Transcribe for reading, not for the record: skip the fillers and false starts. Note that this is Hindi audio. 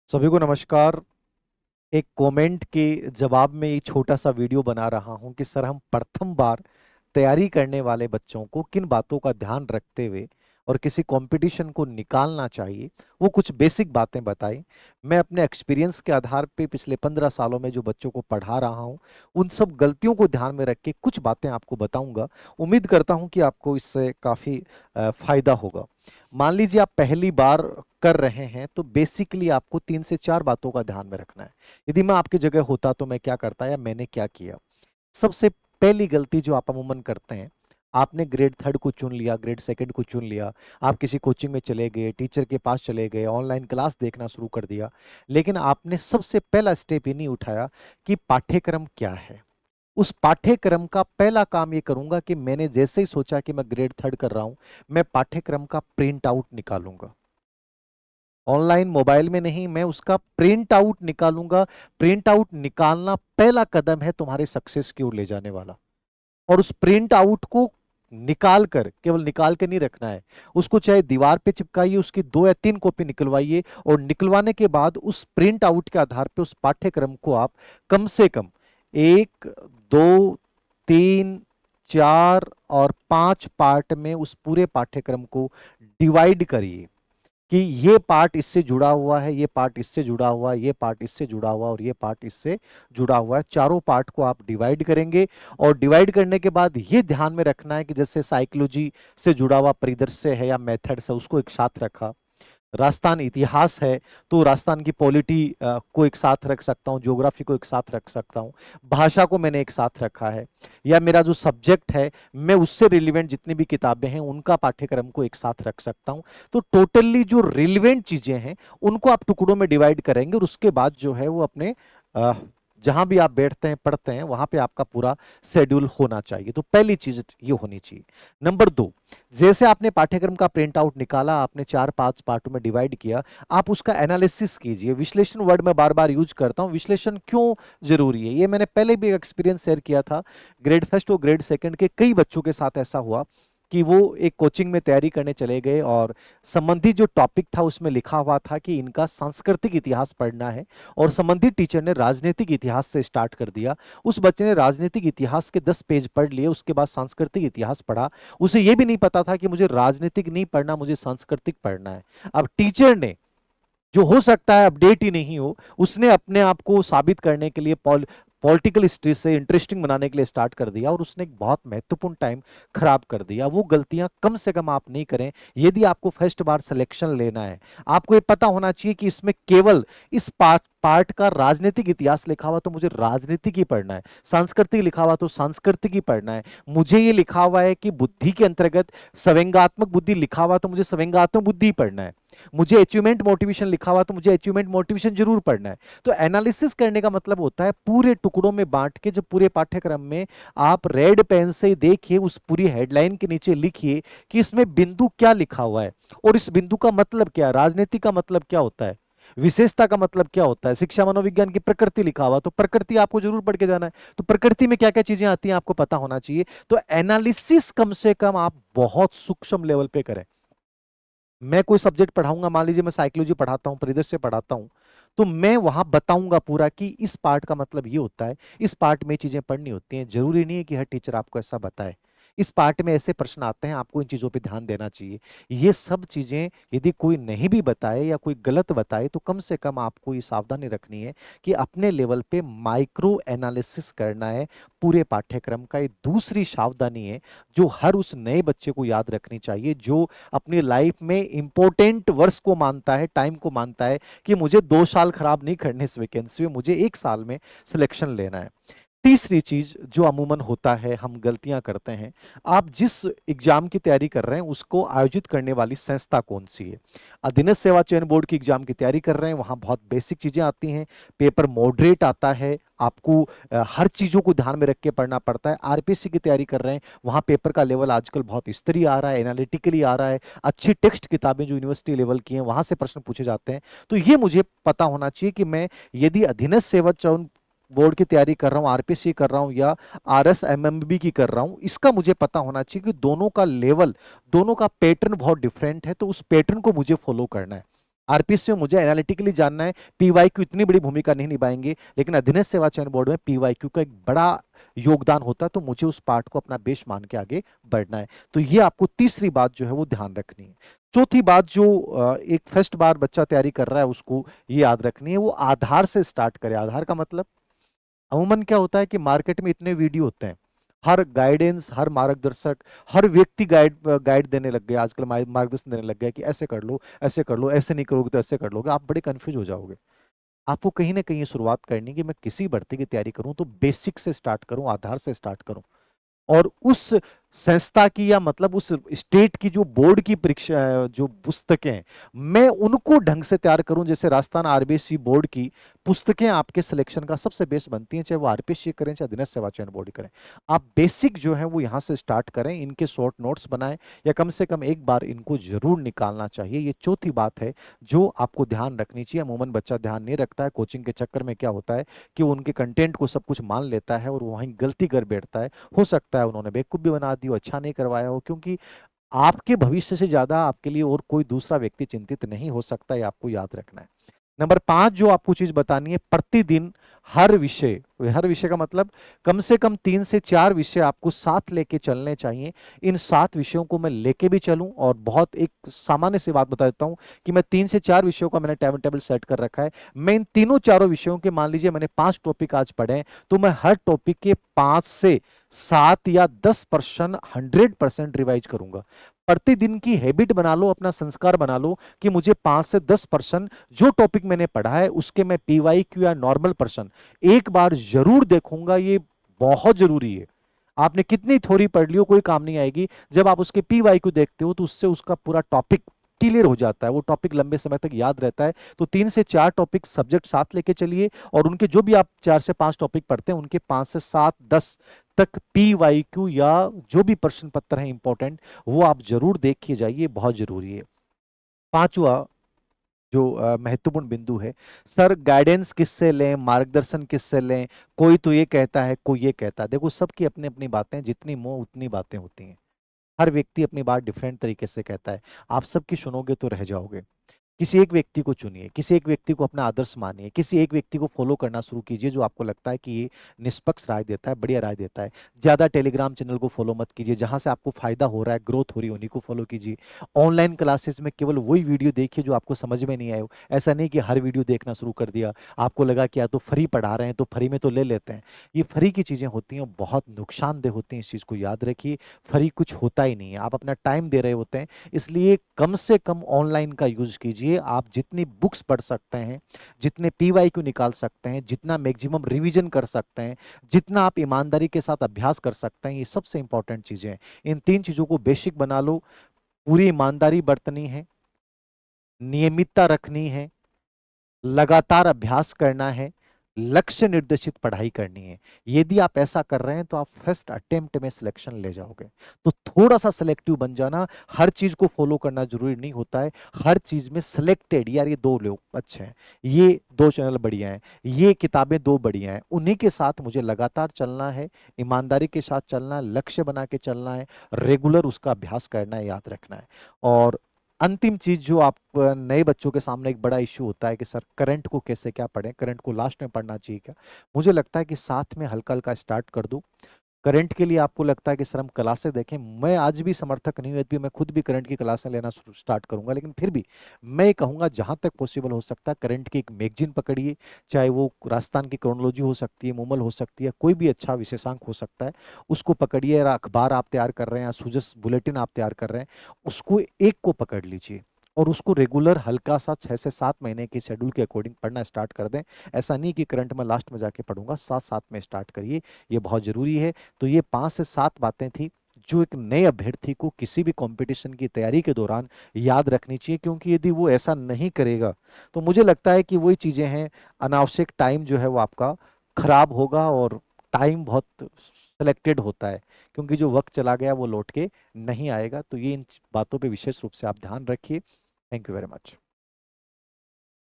सभी को नमस्कार। एक कमेंट के जवाब में ये छोटा सा वीडियो बना रहा हूं कि सर हम प्रथम बार तैयारी करने वाले बच्चों को किन बातों का ध्यान रखते हुए और किसी कंपटीशन को निकालना चाहिए, वो कुछ बेसिक बातें बताई। मैं अपने एक्सपीरियंस के आधार पे पिछले 15 सालों में जो बच्चों को पढ़ा रहा हूं, उन सब गलतियों को ध्यान में रख के कुछ बातें आपको बताऊंगा। उम्मीद करता हूं कि आपको इससे काफ़ी फायदा होगा। मान लीजिए आप पहली बार कर रहे हैं तो बेसिकली आपको 3 से 4 बातों का ध्यान में रखना है। यदि मैं आपकी जगह होता तो मैं क्या करता या मैंने क्या किया। सबसे पहली गलती जो आप अमूमन करते हैं, आपने ग्रेड थर्ड को चुन लिया, ग्रेड सेकंड को चुन लिया, आप किसी कोचिंग में चले गए, टीचर के पास चले गए, ऑनलाइन क्लास देखना शुरू कर दिया, लेकिन आपने सबसे पहला स्टेप ये नहीं उठाया कि पाठ्यक्रम क्या है। उस पाठ्यक्रम का पहला काम ये करूंगा कि मैंने जैसे ही सोचा कि मैं ग्रेड थर्ड कर रहा हूं, मैं पाठ्यक्रम का प्रिंट आउट निकालूंगा। ऑनलाइन मोबाइल में नहीं, मैं उसका प्रिंट आउट निकालूंगा। प्रिंट आउट निकालना पहला कदम है तुम्हारे सक्सेस की ओर ले जाने वाला। और उस प्रिंट आउट को निकाल कर, केवल निकाल के नहीं रखना है, उसको चाहे दीवार पे चिपकाइए, उसकी 2 या 3 कॉपी निकलवाइए, और निकलवाने के बाद उस प्रिंट आउट के आधार पे उस पाठ्यक्रम को आप कम से कम 1, 2, 3, 4 और 5 पार्ट में उस पूरे पाठ्यक्रम को डिवाइड करिए कि ये पार्ट इससे जुड़ा हुआ है, ये पार्ट इससे जुड़ा हुआ है, ये पार्ट इससे जुड़ा हुआ है और ये पार्ट इससे जुड़ा हुआ है। चारों पार्ट को आप डिवाइड करेंगे। और डिवाइड करने के बाद ये ध्यान में रखना है कि जैसे साइकोलॉजी से जुड़ा हुआ परिदृश्य है या मेथड्स है, उसको एक साथ रखा। राजस्थान इतिहास है तो राजस्थान की पॉलिटी को एक साथ रख सकता हूँ, ज्योग्राफी को एक साथ रख सकता हूँ, भाषा को मैंने एक साथ रखा है, या मेरा जो सब्जेक्ट है मैं उससे रिलेवेंट जितनी भी किताबें हैं उनका पाठ्यक्रम को एक साथ रख सकता हूँ। तो टोटली जो रिलेवेंट चीजें हैं उनको आप टुकड़ों में डिवाइड करेंगे, और उसके बाद जो है वो अपने अ, जहां भी आप बैठते हैं पढ़ते हैं वहां पे आपका पूरा शेड्यूल होना चाहिए। तो पहली चीज ये होनी चाहिए। नंबर 2, जैसे आपने पाठ्यक्रम का प्रिंट आउट निकाला, आपने 4-5 पार्टों में डिवाइड किया, आप उसका एनालिसिस कीजिए। विश्लेषण वर्ड मैं बार बार यूज करता हूं। विश्लेषण क्यों जरूरी है, ये मैंने पहले भी एक्सपीरियंस शेयर किया था। ग्रेड फर्स्ट और ग्रेड सेकंड के कई बच्चों के साथ ऐसा हुआ कि वो एक कोचिंग में तैयारी करने चले गए और संबंधित जो टॉपिक था उसमें लिखा हुआ था कि इनका सांस्कृतिक इतिहास पढ़ना है, और संबंधित टीचर ने राजनीतिक इतिहास से स्टार्ट कर दिया। उस बच्चे ने राजनीतिक इतिहास के 10 पेज पढ़ लिए, उसके बाद सांस्कृतिक इतिहास पढ़ा। उसे यह भी नहीं पता था कि मुझे राजनीतिक नहीं पढ़ना, मुझे सांस्कृतिक पढ़ना है। अब टीचर ने, जो हो सकता है अपडेट ही नहीं हो, उसने अपने आप को साबित करने के लिए पॉलिटिकल हिस्ट्री से इंटरेस्टिंग बनाने के लिए स्टार्ट कर दिया, और उसने एक बहुत महत्वपूर्ण टाइम खराब कर दिया। वो गलतियां कम से कम आप नहीं करें। यदि आपको फर्स्ट बार सिलेक्शन लेना है, आपको ये पता होना चाहिए कि इसमें केवल इस पार्ट का राजनीतिक इतिहास लिखा हुआ तो मुझे राजनीतिक ही पढ़ना है, सांस्कृतिक लिखा हुआ तो सांस्कृतिक ही पढ़ना है, मुझे ये लिखा हुआ है कि बुद्धि के अंतर्गत संवेगात्मक बुद्धि लिखा हुआ तो मुझे संवेगात्मक बुद्धि ही पढ़ना है, मुझे अचीवमेंट मोटिवेशन लिखा हुआ तो मुझे अचीवमेंट मोटिवेशन जरूर पढ़ना है। तो एनालिसिस करने का मतलब होता है पूरे टुकड़ों में बांट के, जब पूरे पाठ्यक्रम में आप रेड पेन से देखिए, उस पूरी हेडलाइन के नीचे लिखिए कि इसमें बिंदु क्या लिखा हुआ है, और इस बिंदु का मतलब क्या है, राजनीति का मतलब क्या होता है, विशेषता का मतलब क्या होता है, शिक्षा मनोविज्ञान की प्रकृति लिखा हुआ तो प्रकृति आपको जरूर पढ़ के जाना है, तो प्रकृति में क्या क्या चीजें आती हैं आपको पता होना चाहिए। तो एनालिसिस कम से कम आप बहुत सूक्ष्म लेवल पे करें। मैं कोई सब्जेक्ट पढ़ाऊंगा, मान लीजिए मैं साइकोलॉजी पढ़ाता हूँ, परिदृश्य पढ़ाता हूँ, तो मैं वहां बताऊंगा पूरा कि इस पार्ट का मतलब ये होता है, इस पार्ट में चीजें पढ़नी होती हैं। जरूरी नहीं है कि हर टीचर आपको ऐसा बताए, इस पार्ट में ऐसे प्रश्न आते हैं, आपको इन चीजों पे ध्यान देना चाहिए। ये सब चीजें यदि कोई नहीं भी बताए या कोई गलत बताए तो कम से कम आपको ये सावधानी रखनी है कि अपने लेवल पे माइक्रो एनालिसिस करना है पूरे पाठ्यक्रम का। ये दूसरी सावधानी है जो हर उस नए बच्चे को याद रखनी चाहिए, जो अपनी लाइफ में इंपॉर्टेंट वर्ष को मानता है, टाइम को मानता है कि मुझे 2 साल खराब नहीं करने इस वैकेंसी में, मुझे 1 साल में सिलेक्शन लेना है। तीसरी चीज जो अमूमन होता है, हम गलतियां करते हैं, आप जिस एग्जाम की तैयारी कर रहे हैं उसको आयोजित करने वाली संस्था कौन सी है। अधीनस्थ सेवा चयन बोर्ड की एग्जाम की तैयारी कर रहे हैं, वहां बहुत बेसिक चीजें आती हैं, पेपर मॉडरेट आता है, आपको हर चीजों को ध्यान में रख के पढ़ना पड़ता है। आरपीएससी की तैयारी कर रहे हैं, वहां पेपर का लेवल आजकल बहुत स्तरीय आ रहा है, एनालिटिकली आ रहा है, अच्छी टेक्स्ट किताबें जो यूनिवर्सिटी लेवल की हैं वहां से प्रश्न पूछे जाते हैं। तो ये मुझे पता होना चाहिए कि मैं यदि अधीनस्थ सेवा चयन बोर्ड की तैयारी कर रहा हूँ, आरपीएससी कर रहा हूँ या आरएसएमएमबी की कर रहा हूँ, इसका मुझे पता होना चाहिए कि दोनों का लेवल, दोनों का पैटर्न बहुत डिफरेंट है, तो उस पैटर्न को मुझे फॉलो करना है। आरपीएससी में मुझे एनालिटिकली जानना है, पीवाईक्यू इतनी बड़ी भूमिका नहीं निभाएंगे, लेकिन अधीनस्थ सेवा चयन बोर्ड में पीवाईक्यू का एक बड़ा योगदान होता है, तो मुझे उस पार्ट को अपना बेस मान के आगे बढ़ना है। तो ये आपको तीसरी बात जो है वो ध्यान रखनी है। चौथी बात जो एक फर्स्ट बार बच्चा तैयारी कर रहा है उसको ये याद रखनी है, वो आधार से स्टार्ट करे। आधार का मतलब अमूमन क्या होता है कि मार्केट में इतने वीडियो होते हैं, हर गाइडेंस, हर मार्गदर्शक, हर व्यक्ति गाइड गाइड देने लग गया आजकल, मार्गदर्शन देने लग गया कि ऐसे कर लो, ऐसे कर लो, ऐसे नहीं करोगे तो ऐसे कर लोगे, आप बड़े कंफ्यूज हो जाओगे। आपको कहीं ना कहीं ये शुरुआत करनी है कि मैं किसी भर्ती की तैयारी करूं तो बेसिक से स्टार्ट करूं, आधार से स्टार्ट करूं, और उस संस्था की या मतलब उस स्टेट की जो बोर्ड की परीक्षा, जो पुस्तकें हैं, मैं उनको ढंग से तैयार करूं। जैसे राजस्थान आरबीएससी बोर्ड की पुस्तकें आपके सिलेक्शन का सबसे बेस्ट बनती हैं, चाहे वो आरपीएससी करें चाहे अधीनस्थ सेवा चयन बोर्ड करें। आप बेसिक जो है वो यहां से स्टार्ट करें, इनके शॉर्ट नोट्स बनाएं, या कम से कम एक बार इनको जरूर निकालना चाहिए। ये चौथी बात है जो आपको ध्यान रखनी चाहिए। अमूमन बच्चा ध्यान नहीं रखता है, कोचिंग के चक्कर में क्या होता है कि वो उनके कंटेंट को सब कुछ मान लेता है और वहीं गलती कर बैठता है। हो सकता है उन्होंने बेवकूफ भी बना दी हो, अच्छा नहीं करवाया हो, क्योंकि आपके भविष्य से ज्यादा आपके लिए और कोई दूसरा व्यक्ति चिंतित नहीं हो सकता, ये आपको याद रखना है। नंबर 5 जो आपको चीज बतानी है, प्रतिदिन हर विषय का मतलब कम से कम 3 से 4 विषय आपको साथ लेके चलने चाहिए। इन 7 विषयों को मैं लेके भी चलूं, और बहुत एक सामान्य सी बात बता देता हूं कि मैं 3 से 4 विषयों का मैंने टाइम टेबल सेट कर रखा है। मैं इन तीनों चारों विषयों के, मान लीजिए मैंने 5 टॉपिक आज पढ़े हैं, तो मैं हर टॉपिक के 5 से 7 या 10% 100% रिवाइज करूंगा। प्रतिदिन की हैबिट बना लो, अपना संस्कार बना लो कि मुझे 5 से 10% जो टॉपिक मैंने पढ़ा है उसके मैं पीवाईक्यू या नॉर्मल पर्सन एक बार जरूर देखूंगा। ये बहुत जरूरी है। आपने कितनी थ्योरी पढ़ ली हो, कोई काम नहीं आएगी। जब आप उसके पीवाईक्यू देखते हो तो उससे उसका पूरा टॉपिक क्लियर हो जाता है, वो टॉपिक लंबे समय तक याद रहता है। तो 3 से 4 टॉपिक सब्जेक्ट साथ लेके चलिए, और उनके जो भी आप 4 से 5 टॉपिक पढ़ते हैं उनके 5 से 7 10 तक पीवाईक्यू या जो भी प्रश्न पत्र है इंपॉर्टेंट, वो आप जरूर देखिए जाइए, बहुत जरूरी है। पांचवा जो महत्वपूर्ण बिंदु है, सर गाइडेंस किससे लें, मार्गदर्शन किससे लें। कोई तो ये कहता है, कोई ये कहता है। देखो सबकी अपनी अपनी बातें, जितनी मुंह उतनी बातें होती हैं। हर व्यक्ति अपनी बात डिफरेंट तरीके से कहता है, आप सबकी सुनोगे तो रह जाओगे। किसी एक व्यक्ति को चुनिए, किसी एक व्यक्ति को अपना आदर्श मानिए, किसी एक व्यक्ति को फॉलो करना शुरू कीजिए जो आपको लगता है कि ये निष्पक्ष राय देता है, बढ़िया राय देता है। ज्यादा टेलीग्राम चैनल को फॉलो मत कीजिए, जहां से आपको फायदा हो रहा है, ग्रोथ हो रही है, उन्हीं को फॉलो कीजिए। ऑनलाइन क्लासेस में केवल वही वीडियो देखिए जो आपको समझ में नहीं आए हो। ऐसा नहीं कि हर वीडियो देखना शुरू कर दिया, आपको लगा कि या तो फ्री पढ़ा रहे हैं तो फ्री में तो ले लेते हैं। ये फ्री की चीजें होती हैं, बहुत नुकसानदेह होती हैं, इस चीज को याद रखिए। फ्री कुछ होता ही नहीं है, आप अपना टाइम दे रहे होते हैं। इसलिए कम से कम ऑनलाइन का यूज कीजिए। आप जितनी बुक्स पढ़ सकते हैं, जितने पीवाईक्यू निकाल सकते हैं, जितना मैक्सिमम रिवीजन कर सकते हैं, जितना आप ईमानदारी के साथ अभ्यास कर सकते हैं, ये सबसे इंपॉर्टेंट चीजें हैं। इन 3 चीजों को बेसिक बना लो। पूरी ईमानदारी बरतनी है, नियमितता रखनी है, लगातार अभ्यास करना है, लक्ष्य निर्देशित पढ़ाई करनी है। यदि आप ऐसा कर रहे हैं तो आप फर्स्ट अटेम्प्ट में सिलेक्शन ले जाओगे। तो थोड़ा सा सिलेक्टिव बन जाना, हर चीज को फॉलो करना जरूरी नहीं होता है। हर चीज में सिलेक्टेड, यार ये 2 लोग अच्छे हैं, ये 2 चैनल बढ़िया हैं, ये किताबें 2 बढ़िया हैं, उन्हीं के साथ मुझे लगातार चलना है, ईमानदारी के साथ चलना है, लक्ष्य बना के चलना है, रेगुलर उसका अभ्यास करना है, याद रखना है। और अंतिम चीज जो आप नए बच्चों के सामने एक बड़ा इश्यू होता है कि सर करंट को कैसे क्या पढ़ें, करंट को लास्ट में पढ़ना चाहिए क्या। मुझे लगता है कि साथ में हल्का हल्का स्टार्ट कर दूं। करंट के लिए आपको लगता है कि सर हम क्लासें देखें, मैं आज भी समर्थक नहीं हूं, यदि मैं खुद भी करंट की क्लासें लेना स्टार्ट करूंगा, लेकिन फिर भी मैं ये कहूंगा जहां तक पॉसिबल हो सकता है करंट की एक मैगजीन पकड़िए। चाहे वो राजस्थान की क्रोनोलॉजी हो सकती है, मूमल हो सकती है, कोई भी अच्छा विशेषांक हो सकता है, उसको पकड़िए। या अखबार आप तैयार कर रहे हैं या सुजस बुलेटिन आप तैयार कर रहे हैं, उसको एक को पकड़ लीजिए, और उसको रेगुलर हल्का सा 6 से 7 महीने के शेड्यूल के अकॉर्डिंग पढ़ना स्टार्ट कर दें। ऐसा नहीं कि करंट में लास्ट में जाके पढ़ूंगा, साथ साथ में स्टार्ट करिए, ये बहुत जरूरी है। तो ये 5 से 7 बातें थी जो एक नए अभ्यर्थी को किसी भी कंपटीशन की तैयारी के दौरान याद रखनी चाहिए, क्योंकि यदि वो ऐसा नहीं करेगा तो मुझे लगता है कि वही चीजें हैं, अनावश्यक टाइम जो है वो आपका खराब होगा। और टाइम बहुत सिलेक्टेड होता है, क्योंकि जो वक्त चला गया वो लौट के नहीं आएगा। तो ये इन बातों पे विशेष रूप से आप ध्यान रखिए। Thank you very much.